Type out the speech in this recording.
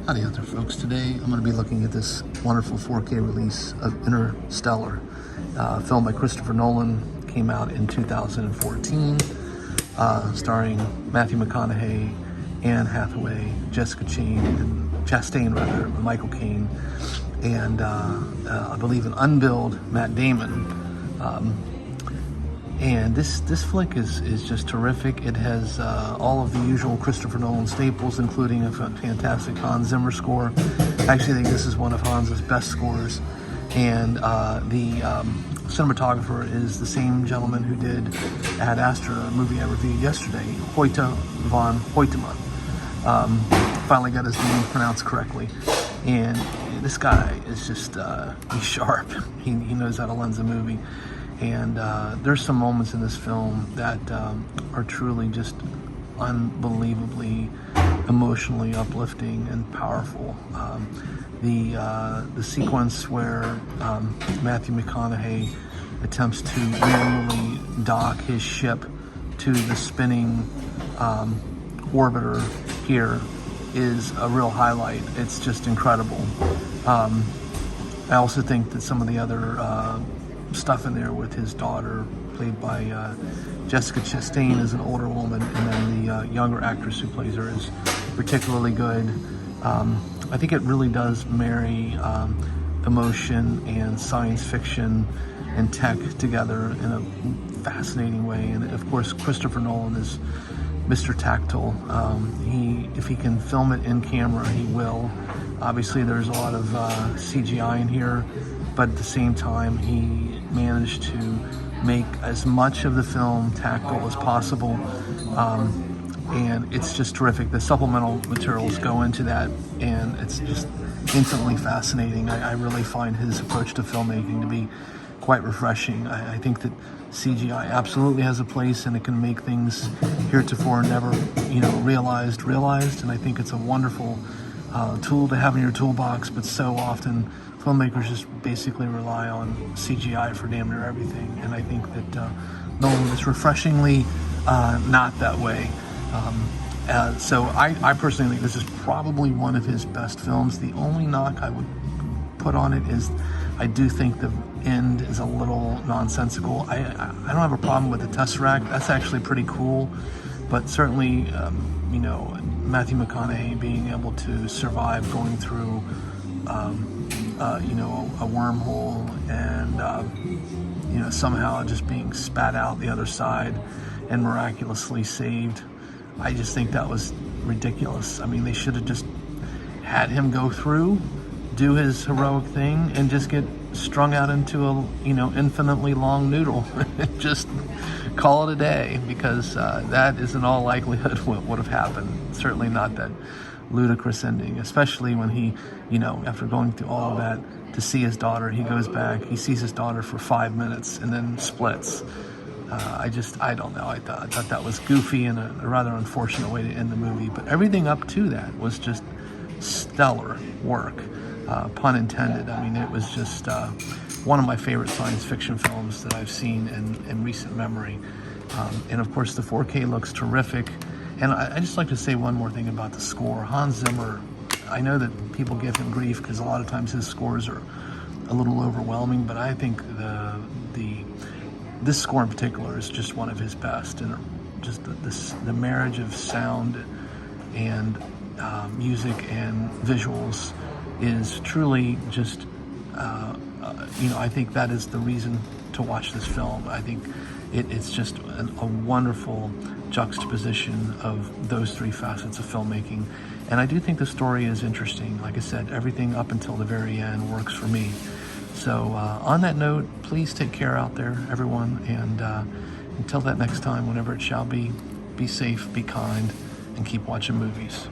Howdy out there, folks. Today I'm going to be looking at this wonderful 4K release of Interstellar, film by Christopher Nolan. Came out in 2014, starring Matthew McConaughey, Anne Hathaway, Jessica Chastain, Michael Caine, and I believe an unbilled Matt Damon. And this flick is just terrific. It has all of the usual Christopher Nolan staples, including a fantastic Hans Zimmer score. I actually think this is one of Hans's best scores. And the cinematographer is the same gentleman who did Ad Astra, a movie I reviewed yesterday, Hoyte van Hoytema. Finally got his name pronounced correctly. And this guy is just, he's sharp. He knows how to lens a movie. And there's some moments in this film that are truly just unbelievably emotionally uplifting and powerful. The sequence where Matthew McConaughey attempts to manually dock his ship to the spinning orbiter here is a real highlight. It's just incredible. I also think that some of the other stuff in there with his daughter, played by Jessica Chastain, as an older woman, and then the younger actress who plays her is particularly good. I think it really does marry emotion and science fiction and tech together in a fascinating way. And of course, Christopher Nolan is Mr. Tactile. If he can film it in camera, he will. Obviously, there's a lot of CGI in here, but at the same time, he managed to make as much of the film tactile as possible, and it's just terrific. The supplemental materials go into that, and it's just infinitely fascinating. I really find his approach to filmmaking to be quite refreshing. I think that CGI absolutely has a place, and it can make things heretofore never, realized, and I think it's a wonderful tool to have in your toolbox, but so often filmmakers just basically rely on CGI for damn near everything, and I think that Nolan is refreshingly not that way. So I personally think this is probably one of his best films. The only knock I would put on it is I do think the end is a little nonsensical. I don't have a problem with the Tesseract. That's actually pretty cool, but certainly Matthew McConaughey being able to survive going through a wormhole and somehow just being spat out the other side and miraculously saved. I just think that was ridiculous. I mean, they should have just had him go through, do his heroic thing, and just get strung out into a infinitely long noodle and just call it a day, because that is in all likelihood what would have happened. Certainly not that ludicrous ending, especially when he, after going through all of that to see his daughter, he goes back, he sees his daughter for 5 minutes and then splits. I don't know. I thought that was goofy and a rather unfortunate way to end the movie, but everything up to that was just stellar work, pun intended. I mean, it was just one of my favorite science fiction films that I've seen in recent memory. And of course, the 4K looks terrific. And I just like to say one more thing about the score. Hans Zimmer, I know that people give him grief because a lot of times his scores are a little overwhelming, but I think this score in particular is just one of his best. And just the marriage of sound and music and visuals is truly just, I think that is the reason to watch this film. I think it's just a wonderful juxtaposition of those three facets of filmmaking. And I do think the story is interesting. Like I said, everything up until the very end works for me. So on that note, please take care out there, everyone. And until that next time, whenever it shall be safe, be kind, and keep watching movies.